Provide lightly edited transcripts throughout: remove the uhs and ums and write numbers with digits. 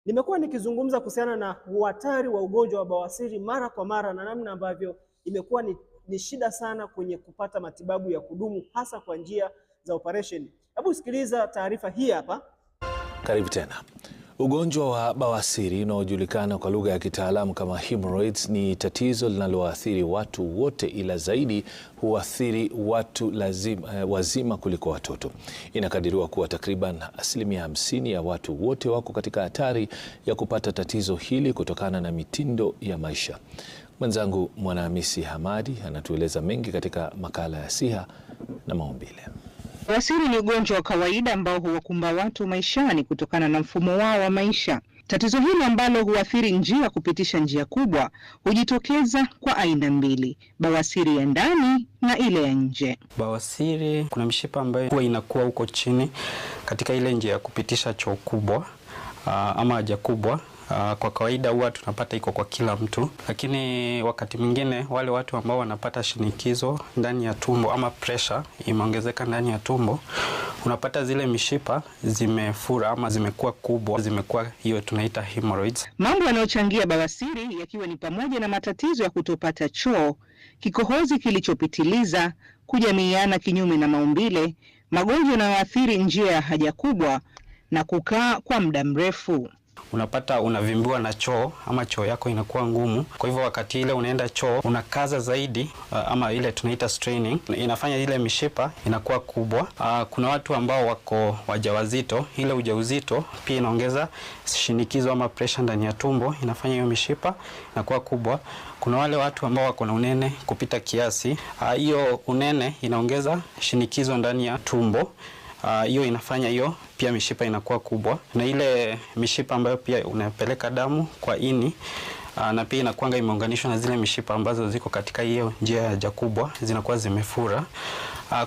Nimekuwa nikizungumza kuhusiana na uhatari wa ugonjwa wa bawasiri mara kwa mara na namna ambavyo imekuwa ni shida sana kwenye kupata matibabu ya kudumu hasa kwa njia za operation. Hebu sikiliza taarifa hii hapa. Karibu tena. Ugonjwa wa bawasiri unaojulikana kwa lugha ya kitaalamu kama hemorrhoids ni tatizo linaloathiri watu wote, ila zaidi huathiri watu wazima kuliko watoto. Inakadiriwa kuwa takriban 50% ya watu wote wako katika hatari ya kupata tatizo hili kutokana na mitindo ya maisha. Mwenzangu Mwanahamisi Hamadi anatueleza mengi katika makala ya Siha na Maumbile. Bawasiri ni ugonjwa wa kawaida ambao huwakumba watu maishani kutokana na mfumo wao wa maisha. Tatizo hili ambalo huathiri njia kupitisha njia kubwa hujitokeza kwa aina mbili: bawasiri ya ndani na ile ya nje. Bawasiri, kuna mishipa ambayo huwa inakuwa huko chini katika ile njia ya kupitisha choo kubwa ama haja kubwa. Kwa kawaida huwa tunapata iko kwa kila mtu, lakini wakati mwingine wale watu ambao wanapata shinikizo ndani ya tumbo ama pressure imeongezeka ndani ya tumbo, unapata zile mishipa zimefura ama zimekuwa kubwa, zimekuwa hiyo tunaita hemorrhoids. Mambo yanayochangia bawasiri yakiwa ni pamoja na matatizo ya kutopata choo, kikohozi kilichopitiliza, kujamiiana kinyume na maumbile, magonjwa yanayoathiri njia ya haja kubwa na kukaa kwa muda mrefu. Unapata unavimbiwa na choo ama choo yako inakuwa ngumu. Kwa hivyo wakati ile unaenda choo unakaza zaidi ama ile tunaita straining, inafanya ile mishipa inakuwa kubwa. Kuna watu ambao wako wajawazito, ile ujauzito pia inaongeza shinikizo ama pressure ndani ya tumbo, inafanya hiyo mishipa inakuwa kubwa. Kuna wale watu ambao wako na unene kupita kiasi, hiyo unene inaongeza shinikizo ndani ya tumbo. Hiyo inafanya hiyo pia mishipa inakuwa kubwa, na ile mishipa ambayo pia unapeleka damu kwa ini na pia inakuanga imeunganishwa na zile mishipa ambazo ziko katika hiyo njia ya haja kubwa zinakuwa zimefura.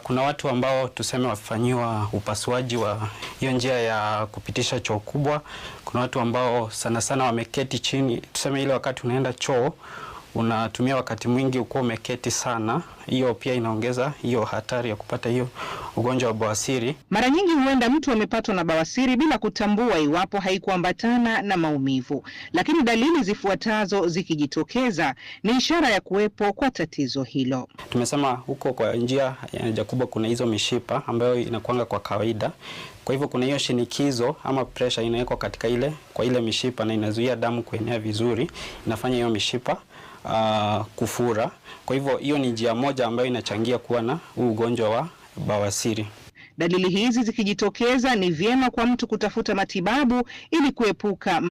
Kuna watu ambao tuseme wafanyiwa upasuaji wa hiyo njia ya kupitisha choo kubwa. Kuna watu ambao sana sana wameketi chini, tuseme ile wakati unaenda choo unatumia wakati mwingi uko umeketi sana, hiyo pia inaongeza hiyo hatari ya kupata hiyo ugonjwa wa bawasiri. Mara nyingi huenda mtu amepatwa na bawasiri bila kutambua iwapo haikuambatana na maumivu, lakini dalili zifuatazo zikijitokeza ni ishara ya kuwepo kwa tatizo hilo. Tumesema huko kwa njia ya haja kubwa kuna hizo mishipa ambayo inakuanga kwa kawaida. Kwa hivyo kuna hiyo shinikizo ama pressure inawekwa katika ile mishipa na inazuia damu kuenea vizuri, inafanya hiyo mishipa kufura. Kwa hivyo hiyo ni njia moja ambayo inachangia kuwa na ugonjwa wa bawasiri. Dalili hizi zikijitokeza ni vyema kwa mtu kutafuta matibabu ili kuepuka